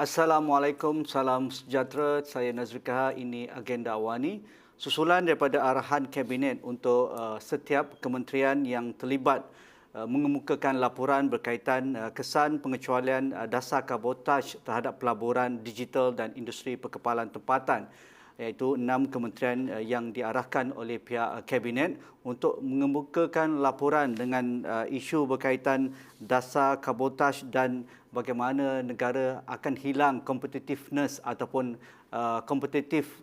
Assalamualaikum, salam sejahtera. Saya Nazri Kahar, ini Agenda Awani. Susulan daripada arahan Kabinet untuk setiap kementerian yang terlibat mengemukakan laporan berkaitan kesan pengecualian dasar kabotaj terhadap pelaburan digital dan industri perkepalan tempatan, iaitu 6 kementerian yang diarahkan oleh pihak Kabinet untuk mengemukakan laporan dengan isu berkaitan dasar kabotaj dan bagaimana negara akan hilang competitiveness ataupun kompetitif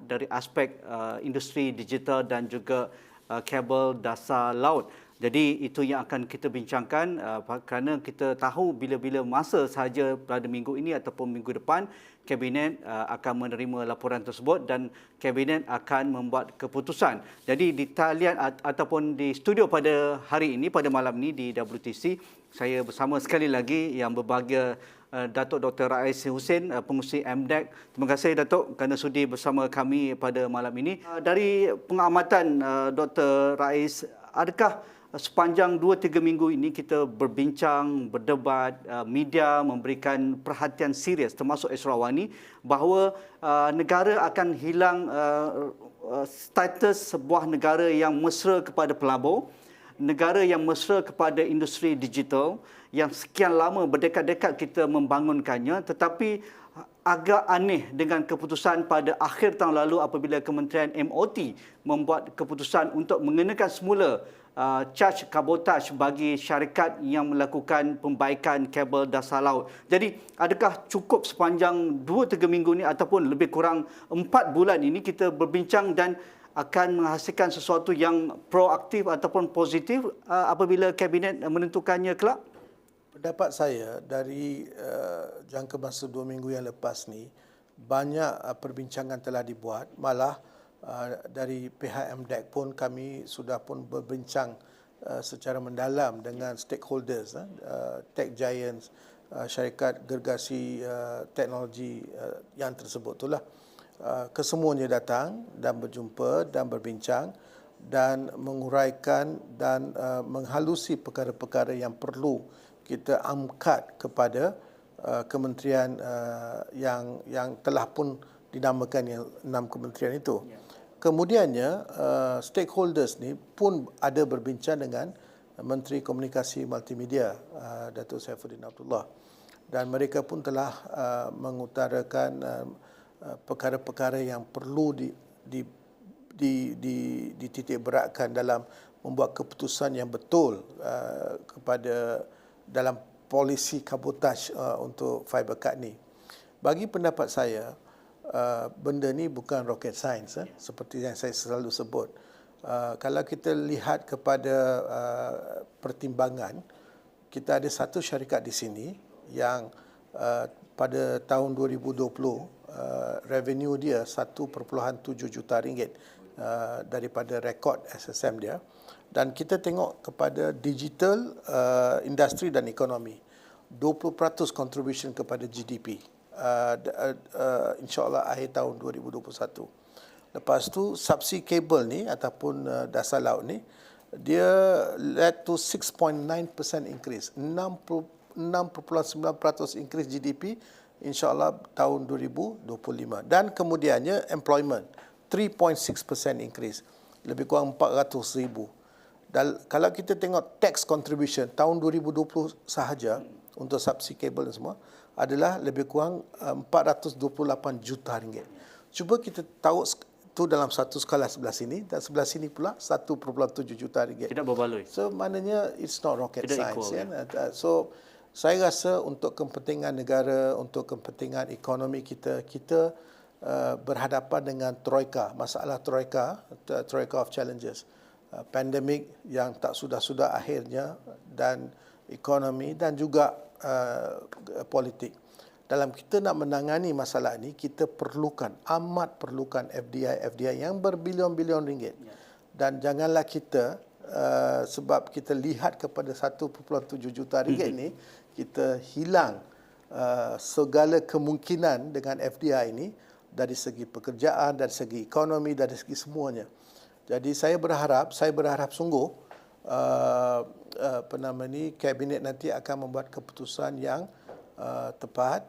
dari aspek industri digital dan juga kabel dasar laut. Jadi itu yang akan kita bincangkan kerana kita tahu bila-bila masa sahaja pada minggu ini ataupun minggu depan Kabinet akan menerima laporan tersebut dan Kabinet akan membuat keputusan. Jadi di talian ataupun di studio pada hari ini, pada malam ini di WTC, saya bersama sekali lagi yang berbahagia Datuk Dr. Rais Hussein, pengurusi MDEC. Terima kasih Datuk kerana sudi bersama kami pada malam ini. Dari pengamatan Dr. Rais, adakah sepanjang 2-3 minggu ini kita berbincang, berdebat, media memberikan perhatian serius termasuk Esrawani bahawa negara akan hilang status sebuah negara yang mesra kepada pelabur, negara yang mesra kepada industri digital yang sekian lama berdekad-dekad kita membangunkannya, tetapi agak aneh dengan keputusan pada akhir tahun lalu apabila Kementerian MOT membuat keputusan untuk mengenakan semula charge kabotaj bagi syarikat yang melakukan pembaikan kabel dasar laut. Jadi, adakah cukup sepanjang 2-3 minggu ini ataupun lebih kurang 4 bulan ini kita berbincang dan akan menghasilkan sesuatu yang proaktif ataupun positif apabila Kabinet menentukannya kelak? Pendapat saya dari jangka masa 2 minggu yang lepas ni, banyak perbincangan telah dibuat. Malah dari pihak MDEC pun kami sudah pun berbincang secara mendalam dengan stakeholders, tech giants, syarikat gergasi teknologi yang tersebut itulah. Kesemuanya datang dan berjumpa dan berbincang dan menguraikan dan menghalusi perkara-perkara yang perlu kita angkat kepada kementerian yang telah pun dinamakan yang 6 kementerian itu. Kemudiannya stakeholders ni pun ada berbincang dengan Menteri Komunikasi Multimedia Datuk Saifuddin Abdullah, dan mereka pun telah mengutarakan perkara-perkara yang perlu dititik beratkan dalam membuat keputusan yang betul kepada dalam polisi kabotaj untuk fiber cut ni. Bagi pendapat saya, benda ni bukan rocket science, seperti yang saya selalu sebut. Kalau kita lihat kepada pertimbangan, kita ada satu syarikat di sini yang pada tahun 2020 revenue dia 1.7 juta ringgit daripada rekod SSM dia. Dan kita tengok kepada digital, industri dan ekonomi, 20% contribution kepada GDP. InsyaAllah akhir tahun 2021. Lepas tu subsea kabel ni ataupun dasar laut ni, dia led to 6.9% increase, 6.9% increase GDP insyaAllah tahun 2025. Dan kemudiannya employment, 3.6% increase, lebih kurang 400,000. Dan kalau kita tengok tax contribution tahun 2020 sahaja untuk subsea kabel dan semua adalah lebih kurang 428 juta ringgit. Cuba kita tahu itu dalam satu skala sebelah sini dan sebelah sini pula 1.7 juta ringgit. Tidak berbaloi. So maknanya it's not rocket Tidak science. equal, Ya. So saya rasa untuk kepentingan negara, untuk kepentingan ekonomi kita, kita berhadapan dengan troika, masalah troika of challenges. Pandemik yang tak sudah-sudah akhirnya dan ekonomi dan juga politik. Dalam kita nak menangani masalah ini, kita perlukan, amat perlukan FDI yang berbilion-bilion ringgit. Dan janganlah kita, sebab kita lihat kepada 1.7 juta ringgit ini, kita hilang segala kemungkinan dengan FDI ini dari segi pekerjaan, dari segi ekonomi, dari segi semuanya. Jadi saya berharap sungguh Kabinet nanti akan membuat keputusan yang tepat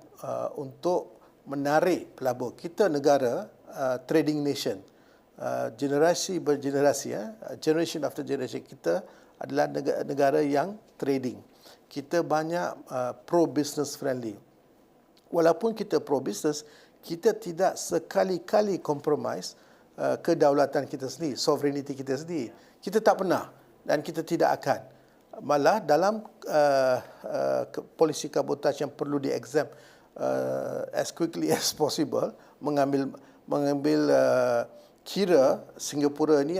untuk menarik pelabur. Kita negara trading nation, generasi bergenerasi, generation after generation. Kita adalah negara yang trading. Kita banyak pro-business friendly. Walaupun kita pro-business, kita tidak sekali-kali compromise kedaulatan kita sendiri, sovereignty kita sendiri. Kita tak pernah dan kita tidak akan. Malah dalam polisi kabotase yang perlu di-exempt as quickly as possible, mengambil kira Singapura ini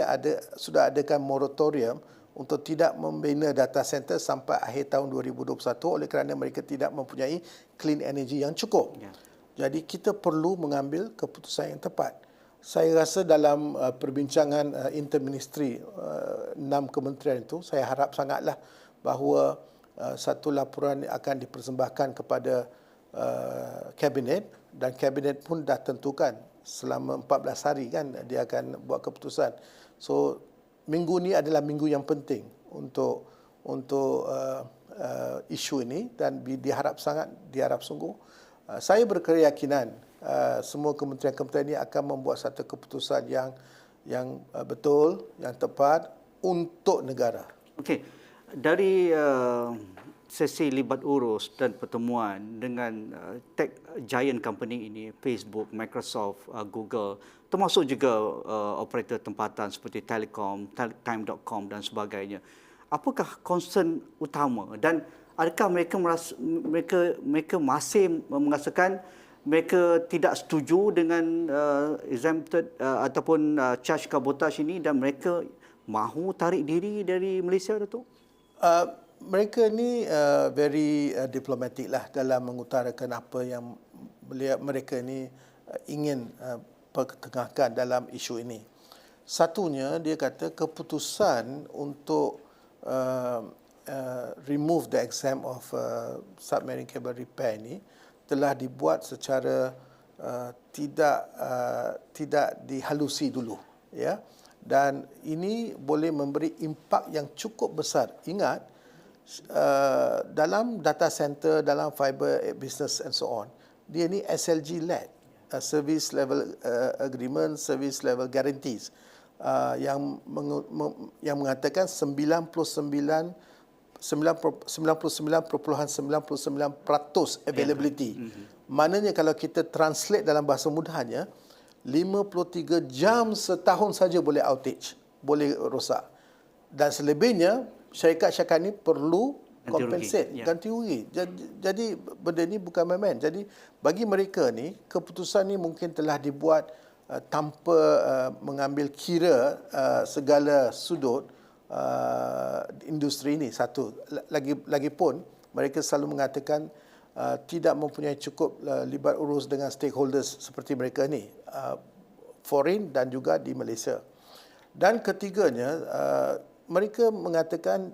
sudah adakan moratorium untuk tidak membina data center sampai akhir tahun 2021 oleh kerana mereka tidak mempunyai clean energy yang cukup. Jadi kita perlu mengambil keputusan yang tepat. Saya rasa dalam perbincangan interministeri 6 kementerian itu, saya harap sangatlah bahawa satu laporan akan dipersembahkan kepada kabinet, dan kabinet pun dah tentukan selama 14 hari kan dia akan buat keputusan. So minggu ni adalah minggu yang penting untuk isu ini, dan diharap sungguh. Saya berkeyakinan semua kementerian-kementerian ini akan membuat satu keputusan yang betul, yang tepat untuk negara. Okey, dari sesi libat urus dan pertemuan dengan tech giant company ini, Facebook, Microsoft, Google, termasuk juga operator tempatan seperti Telekom, Time.com dan sebagainya. Apakah concern utama, dan adakah mereka masih merasakan mereka tidak setuju dengan exempted ataupun charge kabotaj ini, dan mereka mahu tarik diri dari Malaysia, Datuk? Mereka ni very diplomatic lah dalam mengutarakan apa yang mereka ni ingin pertengahkan dalam isu ini. Satunya, dia kata keputusan untuk remove the exempt of submarine cable repair ini telah dibuat secara tidak dihalusi dulu, ya. Dan ini boleh memberi impak yang cukup besar. Ingat, dalam data center, dalam fiber business and so on, dia ni SLG led, service level agreement, service level guarantees, yang mengatakan 99.99% availability. Maknanya kalau kita translate dalam bahasa mudahnya, 53 jam setahun saja boleh outage, boleh rosak. Dan selebihnya syarikat-syarikat ini perlu compensate, ganti rugi. Jadi benda ni bukan main-main. Jadi bagi mereka ni, keputusan ni mungkin telah dibuat tanpa mengambil kira segala sudut industri ini. Satu, lagipun mereka selalu mengatakan tidak mempunyai cukup libat urus dengan stakeholders seperti mereka ni, foreign dan juga di Malaysia. Dan ketiganya, mereka mengatakan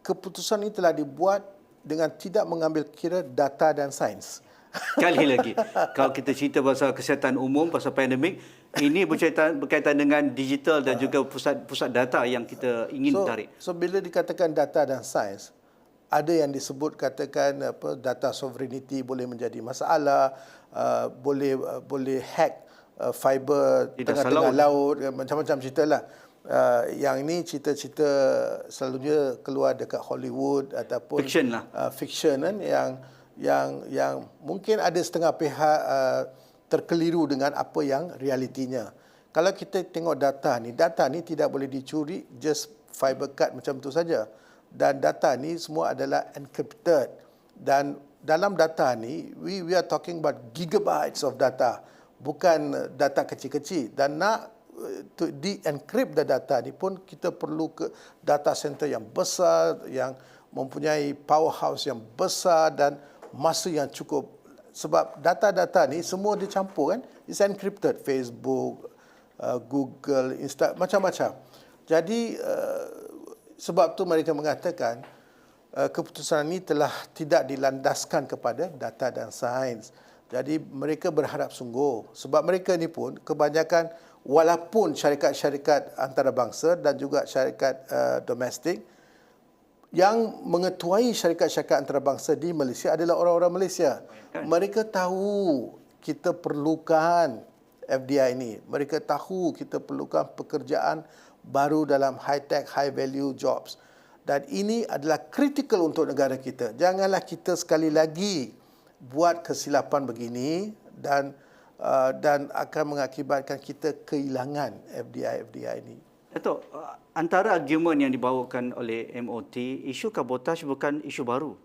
keputusan ini telah dibuat dengan tidak mengambil kira data dan sains. Sekali lagi, kalau kita cerita pasal kesihatan umum, pasal pandemik, ini berkaitan dengan digital dan juga pusat data yang kita ingin tarik. So bila dikatakan data dan sains, ada yang disebut katakan data sovereignty boleh menjadi masalah, boleh hack fiber tengah-tengah laut, macam-macam ceritalah. Yang ini cerita-cerita selalunya keluar dekat Hollywood ataupun fiction lah. Fiction kan, yang mungkin ada setengah pihak terkeliru dengan apa yang realitinya. Kalau kita tengok data ni tidak boleh dicuri just fiber cut macam tu saja. Dan data ni semua adalah encrypted. Dan dalam data ni, we are talking about gigabytes of data, bukan data kecil-kecil. Dan nak to de-encrypt data ni pun kita perlu ke data center yang besar, yang mempunyai powerhouse yang besar dan masa yang cukup. Sebab data-data ni semua dicampur kan, it's encrypted. Facebook, Google, Insta, macam-macam. Jadi sebab tu mereka mengatakan keputusan ini telah tidak dilandaskan kepada data dan sains. Jadi mereka berharap sungguh, sebab mereka ni pun kebanyakan, walaupun syarikat-syarikat antarabangsa dan juga syarikat domestik Yang mengetuai syarikat-syarikat antarabangsa di Malaysia adalah orang-orang Malaysia. Mereka tahu kita perlukan FDI ini. Mereka tahu kita perlukan pekerjaan baru dalam high-tech, high-value jobs. Dan ini adalah kritikal untuk negara kita. Janganlah kita sekali lagi buat kesilapan begini dan akan mengakibatkan kita kehilangan FDI ini. Datuk, antara argumen yang dibawakan oleh MOT, isu kabotase bukan isu baru.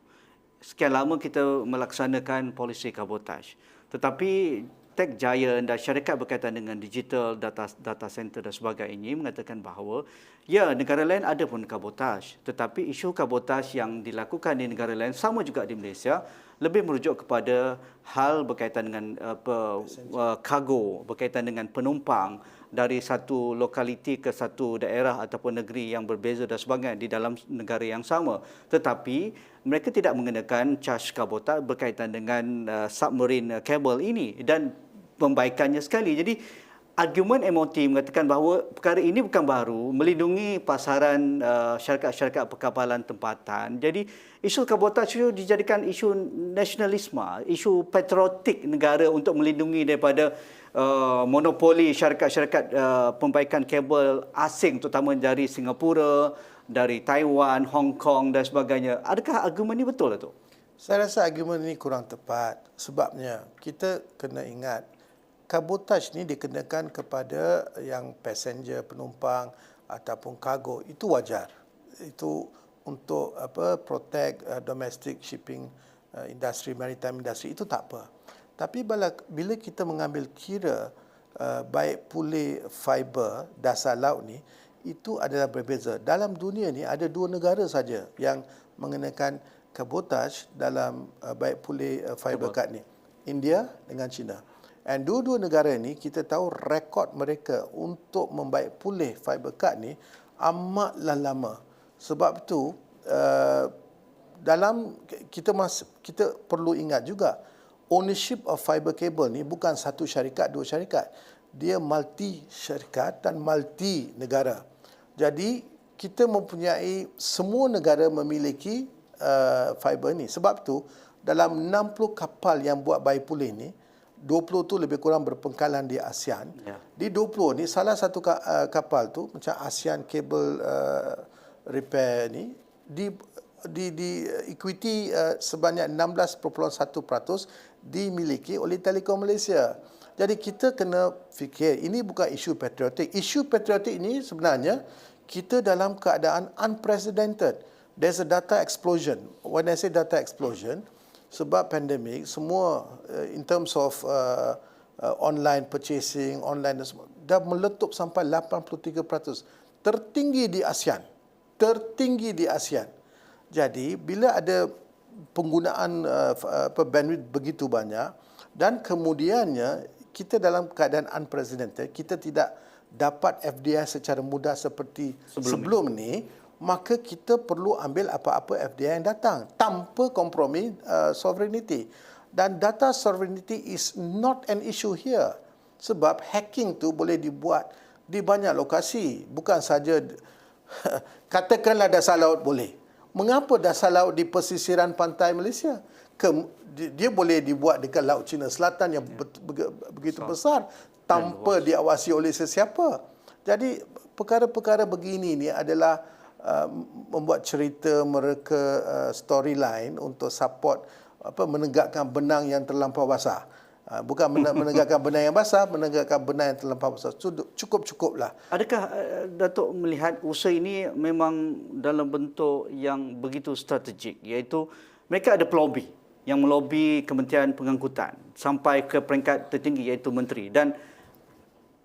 Sekian lama kita melaksanakan polisi kabotase. Tetapi tech giant dan syarikat berkaitan dengan digital, data center dan sebagainya mengatakan bahawa ya, negara lain ada pun kabotase. Tetapi isu kabotase yang dilakukan di negara lain sama juga di Malaysia lebih merujuk kepada hal berkaitan dengan kargo, berkaitan dengan penumpang dari satu lokaliti ke satu daerah ataupun negeri yang berbeza dan sebagainya di dalam negara yang sama. Tetapi mereka tidak mengenakan charge kabotase berkaitan dengan submarine cable ini dan pembaikannya sekali. Jadi argumen MOT mengatakan bahawa perkara ini bukan baru, melindungi pasaran syarikat-syarikat perkapalan tempatan. Jadi isu kabotase itu dijadikan isu nasionalisme, isu patriotik negara untuk melindungi daripada monopoli syarikat-syarikat pembaikan kabel asing, terutama dari Singapura, dari Taiwan, Hong Kong dan sebagainya. Adakah argumen ini betul, Datuk? Saya rasa argumen ini kurang tepat. Sebabnya kita kena ingat kabotase ni dikenakan kepada yang passenger, penumpang ataupun kargo. Itu wajar. Itu untuk protect domestic shipping industry, maritime industry, itu tak apa. Tapi bila kita mengambil kira baik pulih fiber dasar laut ni, itu adalah berbeza. Dalam dunia ni ada 2 negara saja yang mengenakan kabotase dalam baik pulih fiber cut ni. India dengan China. Dan dua-dua negara ni kita tahu rekod mereka untuk membaik pulih fiber cut ni amatlah lama. Sebab itu kita perlu ingat juga ownership of fiber cable ni bukan satu syarikat, 2 syarikat. Dia multi syarikat dan multi negara. Jadi kita mempunyai semua negara memiliki fiber ni. Sebab tu dalam 60 kapal yang buat baik pulih ni, 20 tu lebih kurang berpengkalan di ASEAN. Ya. Di 20 ni salah satu kapal tu macam ASEAN Cable Repair ni di equity sebanyak 16.1% dimiliki oleh Telekom Malaysia. Jadi kita kena fikir ini bukan isu patriotik. Isu patriotik ini sebenarnya kita dalam keadaan unprecedented. There's a data explosion. When I say data explosion, sebab pandemik, semua in terms of online purchasing, online dan semua, dah meletup sampai 83%. Tertinggi di ASEAN. Tertinggi di ASEAN. Jadi, bila ada penggunaan bandwidth begitu banyak dan kemudiannya kita dalam keadaan unprecedented, kita tidak dapat FDI secara mudah seperti sebelum ni, maka kita perlu ambil apa-apa FDI yang datang tanpa kompromi sovereignty. Dan data sovereignty is not an issue here. Sebab hacking tu boleh dibuat di banyak lokasi. Bukan saja, katakanlah dasar laut boleh. Mengapa dasar laut di pesisiran pantai Malaysia? Dia boleh dibuat dekat Laut Cina Selatan yang begitu besar tanpa diawasi oleh sesiapa. Jadi perkara-perkara begini ni adalah membuat cerita mereka storyline untuk support menegakkan benang yang terlampau basah. Bukan menegakkan benang yang basah, menegakkan benang yang terlampau basah. Cukup-cukuplah. Adakah Datuk melihat usaha ini memang dalam bentuk yang begitu strategik, iaitu mereka ada pelobi yang melobi Kementerian Pengangkutan sampai ke peringkat tertinggi iaitu menteri, dan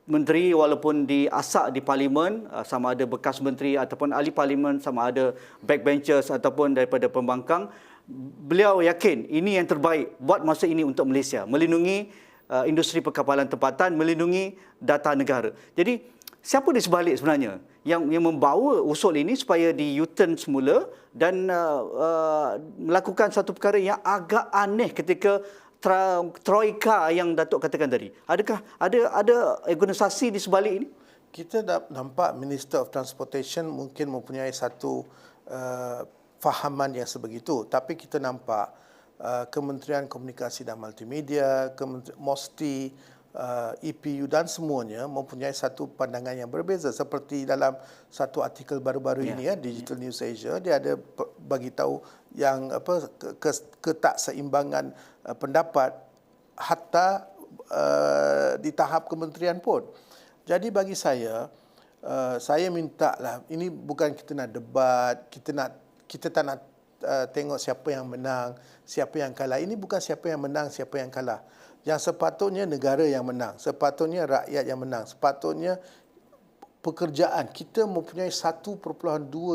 menteri walaupun diasak di parlimen, sama ada bekas menteri ataupun ahli parlimen, sama ada backbenchers ataupun daripada pembangkang, beliau yakin ini yang terbaik buat masa ini untuk Malaysia, melindungi industri perkapalan tempatan, melindungi data negara. Jadi siapa di sebalik sebenarnya yang membawa usul ini supaya di U-turn semula dan melakukan satu perkara yang agak aneh ketika troika yang Datuk katakan tadi? Adakah ada organisasi di sebalik ini? Kita nampak Minister of Transportation mungkin mempunyai satu fahaman yang sebegitu. Tapi kita nampak Kementerian Komunikasi dan Multimedia, MOSTI, EPU dan semuanya mempunyai satu pandangan yang berbeza. Seperti dalam satu artikel baru-baru ini Digital News Asia, dia ada bagi tahu yang ketakseimbangan pendapat hatta di tahap kementerian pun. Jadi bagi saya minta lah, ini bukan kita nak debat, kita tak nak tengok siapa yang menang, siapa yang kalah. Ini bukan siapa yang menang, siapa yang kalah. Yang sepatutnya negara yang menang, sepatutnya rakyat yang menang, sepatutnya pekerjaan. Kita mempunyai 1.2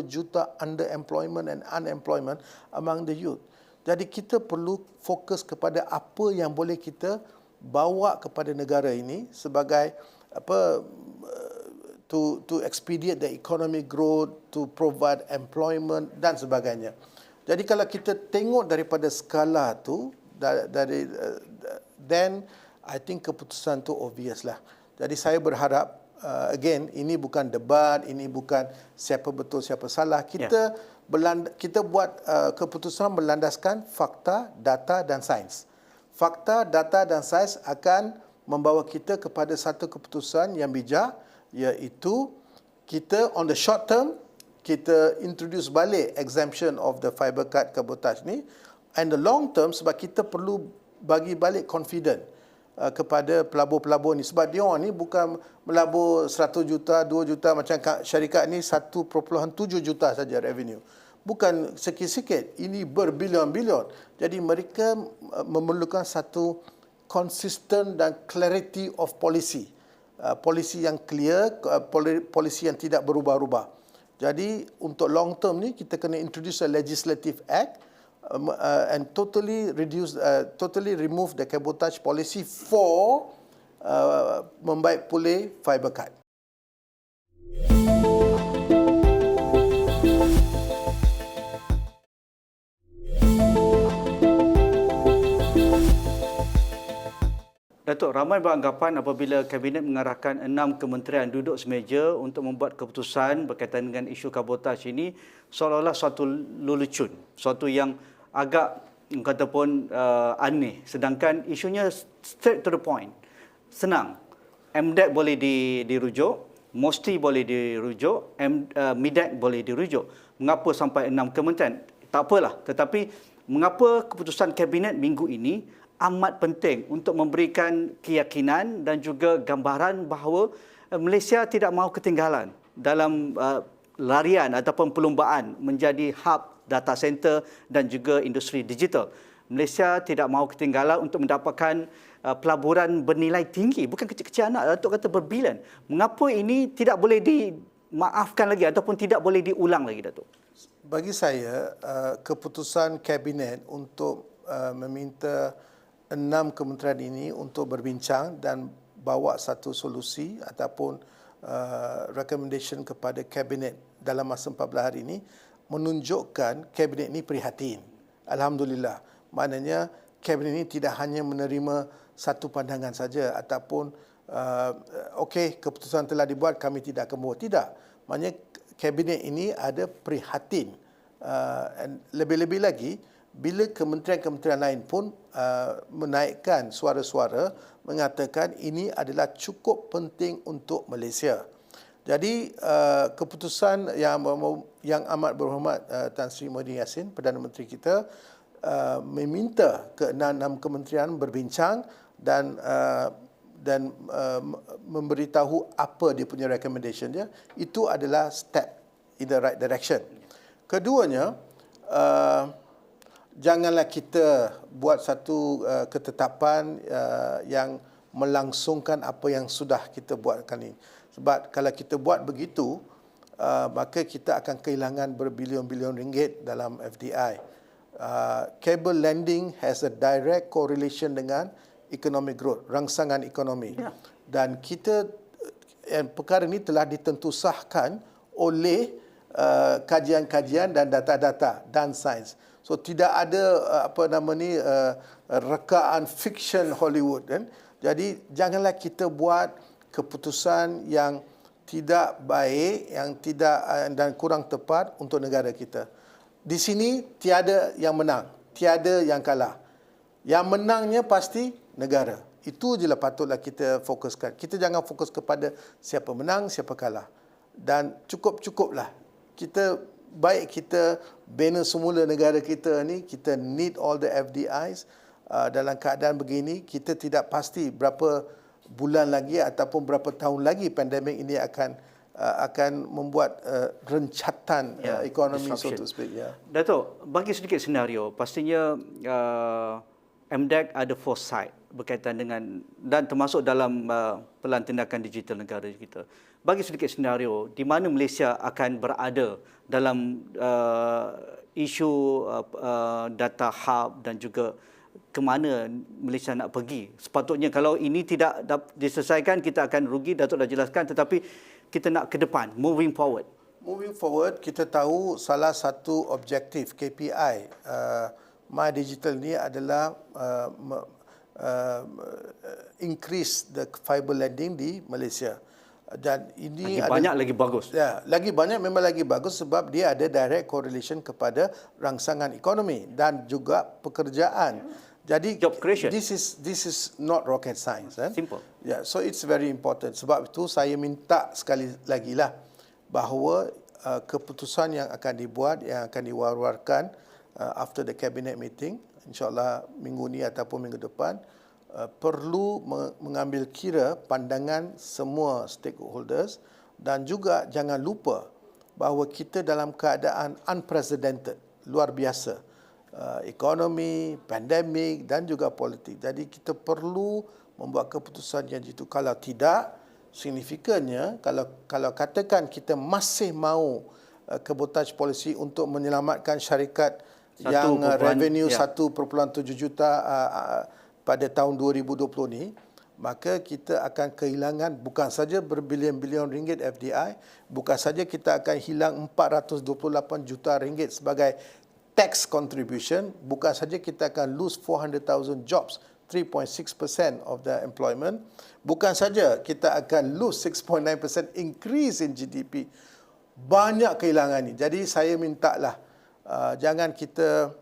juta underemployment and unemployment among the youth. Jadi kita perlu fokus kepada apa yang boleh kita bawa kepada negara ini sebagai to expedite the economic growth, to provide employment dan sebagainya. Jadi kalau kita tengok daripada skala tu, then I think keputusan tu obvious lah. Jadi saya berharap, again, ini bukan debat, ini bukan siapa betul siapa salah. Kita buat keputusan berlandaskan fakta, data dan sains. Fakta, data dan sains akan membawa kita kepada satu keputusan yang bijak, iaitu kita on the short term kita introduce balik exemption of the fiber cut cabotage ni, and the long term sebab kita perlu bagi balik confident kepada pelabur-pelabur ni, sebab dia orang ni bukan melabur 100 juta, 2 juta macam syarikat ni 1.7 juta saja revenue. Bukan sikit-sikit, ini berbilion-bilion. Jadi mereka memerlukan satu consistent dan clarity of policy. Polisi yang clear, polisi yang tidak berubah-ubah. Jadi untuk long term ni kita kena introduce a legislative act and totally remove the cabotage policy for membaik pulih fiber cut. Datuk, ramai beranggapan apabila Kabinet mengarahkan 6 kementerian duduk semeja untuk membuat keputusan berkaitan dengan isu kabotase ini seolah-olah suatu lelucon, suatu yang agak kata pun aneh. Sedangkan isunya straight to the point, senang. MDEC boleh dirujuk, MOSTI boleh dirujuk, MIDEC boleh dirujuk. Mengapa sampai 6 kementerian? Tak apalah, tetapi mengapa keputusan Kabinet minggu ini amat penting untuk memberikan keyakinan dan juga gambaran bahawa Malaysia tidak mahu ketinggalan dalam larian ataupun perlumbaan menjadi hub data center dan juga industri digital. Malaysia tidak mahu ketinggalan untuk mendapatkan pelaburan bernilai tinggi, bukan kecil-kecil anak, Datuk kata berbilion. Mengapa ini tidak boleh dimaafkan lagi ataupun tidak boleh diulang lagi, Datuk? Bagi saya, keputusan Kabinet untuk meminta 6 kementerian ini untuk berbincang dan bawa satu solusi ataupun recommendation kepada Kabinet dalam masa 14 hari ini menunjukkan Kabinet ini prihatin. Alhamdulillah. Maknanya Kabinet ini tidak hanya menerima satu pandangan saja ataupun okey, keputusan telah dibuat, kami tidak akan buat. Tidak. Maknanya Kabinet ini ada prihatin. Lebih-lebih lagi, bila kementerian-kementerian lain pun menaikkan suara-suara mengatakan ini adalah cukup penting untuk Malaysia. Jadi keputusan yang amat berhormat Tan Sri Muhyiddin Yassin, Perdana Menteri kita, meminta ke-6 kementerian berbincang dan memberitahu apa dia punya recommendation dia, itu adalah step in the right direction. Keduanya, janganlah kita buat satu ketetapan yang melangsungkan apa yang sudah kita buat kali ini. Sebab kalau kita buat begitu, maka kita akan kehilangan berbilion-bilion ringgit dalam FDI. Cable landing has a direct correlation dengan economic growth, rangsangan ekonomi. Yeah. Dan perkara ini telah ditentusahkan oleh kajian-kajian dan data-data dan sains. So tidak ada rekaan fiction Hollywood kan. Jadi janganlah kita buat keputusan yang tidak baik, yang tidak dan kurang tepat untuk negara kita. Di sini tiada yang menang, tiada yang kalah. Yang menangnya pasti negara. Itu je lah patutlah kita fokuskan. Kita jangan fokus kepada siapa menang, siapa kalah. Dan cukup-cukuplah. Baik kita bina semula negara kita ni, kita need all the FDIs. Dalam keadaan begini, kita tidak pasti berapa bulan lagi ataupun berapa tahun lagi pandemik ini akan membuat rencatan ekonomi, so to speak. Dato', bagi sedikit senario, pastinya MDEC ada foresight berkaitan dengan dan termasuk dalam pelan tindakan digital negara kita. Bagi sedikit senario, di mana Malaysia akan berada dalam isu data hub dan juga ke mana Malaysia nak pergi. Sepatutnya kalau ini tidak diselesaikan, kita akan rugi, Datuk dah jelaskan, tetapi kita nak ke depan, moving forward. Moving forward, kita tahu salah satu objektif KPI My Digital ni adalah increase the fiber landing di Malaysia. Dan ini lagi bagus. Ya, lagi banyak memang lagi bagus sebab dia ada direct correlation kepada rangsangan ekonomi dan juga pekerjaan. Jadi job creation. This is not rocket science. Simple. Yeah, so it's very important. Sebab itu saya minta sekali lagi lah bahawa keputusan yang akan dibuat, yang akan diwar-warkan after the cabinet meeting, insyaAllah minggu ni ataupun minggu depan, perlu mengambil kira pandangan semua stakeholders dan juga jangan lupa bahawa kita dalam keadaan unprecedented, luar biasa, ekonomi, pandemik dan juga politik. Jadi kita perlu membuat keputusan yang jitu. Kalau tidak, signifikannya kalau katakan kita masih mahu kabotaj polisi untuk menyelamatkan syarikat yang revenue 1.7 juta pada tahun 2020 ni, maka kita akan kehilangan bukan saja berbilion-bilion ringgit FDI, bukan saja kita akan hilang 428 juta ringgit sebagai tax contribution, bukan saja kita akan lose 400,000 jobs, 3.6% of the employment, bukan saja kita akan lose 6.9% increase in GDP. Banyak kehilangan ni. Jadi saya mintalah jangan kita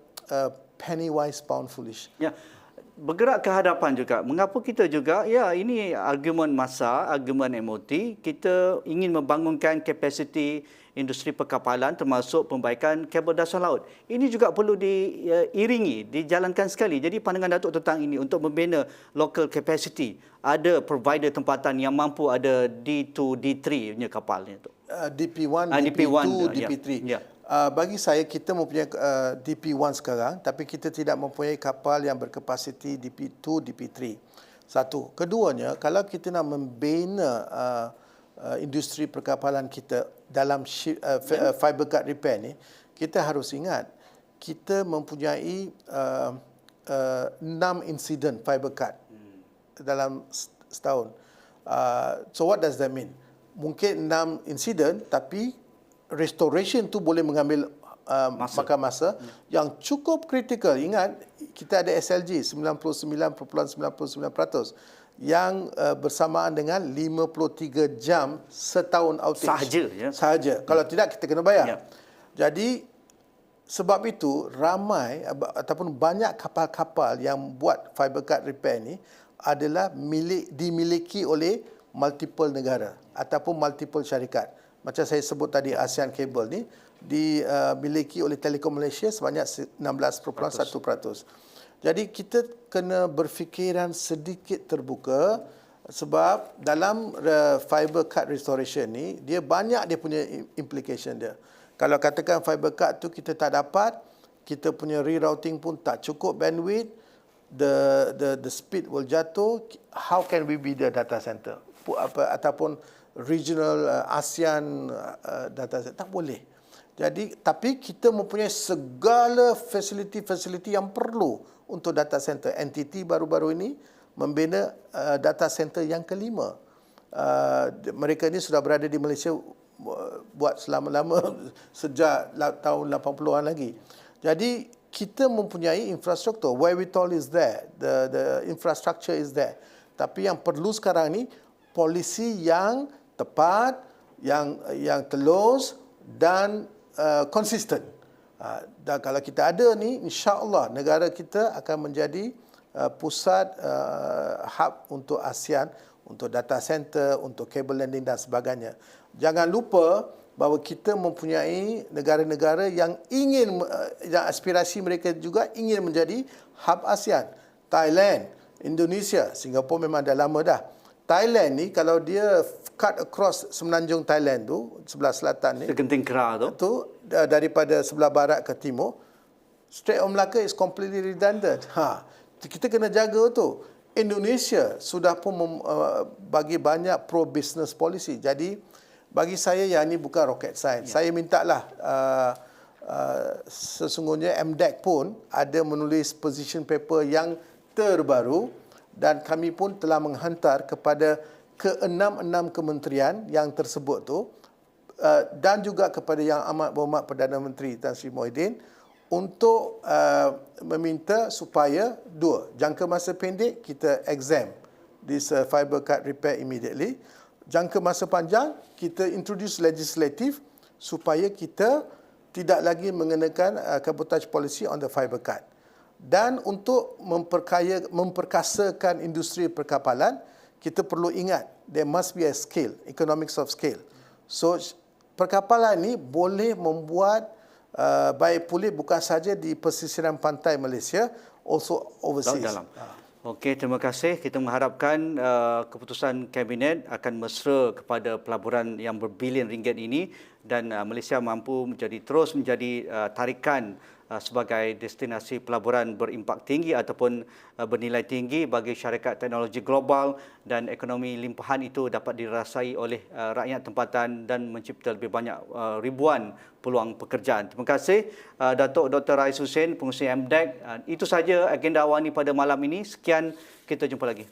penny wise pound foolish. Ya. Bergerak ke hadapan juga. Mengapa kita juga, ini argumen masa, argumen MOT, kita ingin membangunkan kapasiti industri perkapalan termasuk pembaikan kabel dasar laut. Ini juga perlu diiringi, dijalankan sekali. Jadi pandangan Datuk tentang ini untuk membina local capacity, ada provider tempatan yang mampu ada D2, D3 punya kapal ni tu. DP1, DP2, DP3. Bagi saya, kita mempunyai DP1 sekarang, tapi kita tidak mempunyai kapal yang berkapasiti DP2, DP3. Satu. Keduanya, kalau kita nak membina industri perkapalan kita dalam fiber cut repair ni, kita harus ingat, kita mempunyai 6 insiden fiber cut dalam setahun. So what does that mean? Mungkin 6 insiden, tapi restoration tu boleh mengambil makan masa yang cukup kritikal. Ingat, kita ada SLG 99.99% yang bersamaan dengan 53 jam setahun outage. Sahaja. Kalau tidak, kita kena bayar. Jadi, sebab itu, ramai ataupun banyak kapal-kapal yang buat fiber cut repair ni adalah dimiliki oleh multiple negara ataupun multiple syarikat. Macam saya sebut tadi, ASEAN Cable ni dimiliki oleh Telekom Malaysia sebanyak 16.1%. Jadi kita kena berfikiran sedikit terbuka sebab dalam fiber cut restoration ni, dia banyak dia punya implication dia. Kalau katakan fiber cut tu kita tak dapat, kita punya rerouting pun tak cukup bandwidth, the speed will jatuh, how can we be the data center? Ataupun regional ASEAN data center, tak boleh. Jadi tapi kita mempunyai segala fasiliti-fasiliti yang perlu untuk data center. NTT baru-baru ini membina data center yang kelima. Mereka ini sudah berada di Malaysia buat selama-lama sejak tahun 80-an lagi. Jadi kita mempunyai infrastruktur. Wherewithal is there, the infrastructure is there. Tapi yang perlu sekarang ni polisi yang tepat, yang telus dan konsisten. Dan kalau kita ada ni, insya-Allah negara kita akan menjadi pusat hub untuk ASEAN, untuk data center, untuk cable landing dan sebagainya. Jangan lupa bahawa kita mempunyai negara-negara yang ingin, yang aspirasi mereka juga ingin menjadi hub ASEAN. Thailand, Indonesia, Singapura memang dah lama dah. Thailand ni kalau dia cut across semenanjung Thailand tu, sebelah selatan ni, Segenting Kera tu, daripada sebelah barat ke timur, Strait of Malacca is completely redundant. Kita kena jaga tu. Indonesia sudah pun bagi banyak pro-business policy. Jadi, bagi saya yang ni bukan rocket science. Saya mintalah sesungguhnya MDEC pun ada menulis position paper yang terbaru dan kami pun telah menghantar kepada ke-6 kementerian yang tersebut tu dan juga kepada Yang Amat Berhormat Perdana Menteri Tan Sri Muhyiddin untuk meminta supaya jangka masa pendek kita exempt this fiber cut repair immediately. Jangka masa panjang kita introduce legislative supaya kita tidak lagi mengenakan cabotage policy on the fiber cut. Dan untuk memperkasakan industri perkapalan, kita perlu ingat there must be a scale, economics of scale. So perkapalan ni boleh membuat baik pulih bukan saja di pesisiran pantai Malaysia, also overseas. Dalam. Okey, terima kasih. Kita mengharapkan keputusan Kabinet akan mesra kepada pelaburan yang berbilion ringgit ini dan Malaysia mampu terus menjadi tarikan sebagai destinasi pelaburan berimpak tinggi ataupun bernilai tinggi bagi syarikat teknologi global dan ekonomi limpahan itu dapat dirasai oleh rakyat tempatan dan mencipta lebih banyak ribuan peluang pekerjaan. Terima kasih Datuk Dr. Rais Hussein, pengurusi MDEC. Itu saja agenda awani pada malam ini. Sekian, kita jumpa lagi.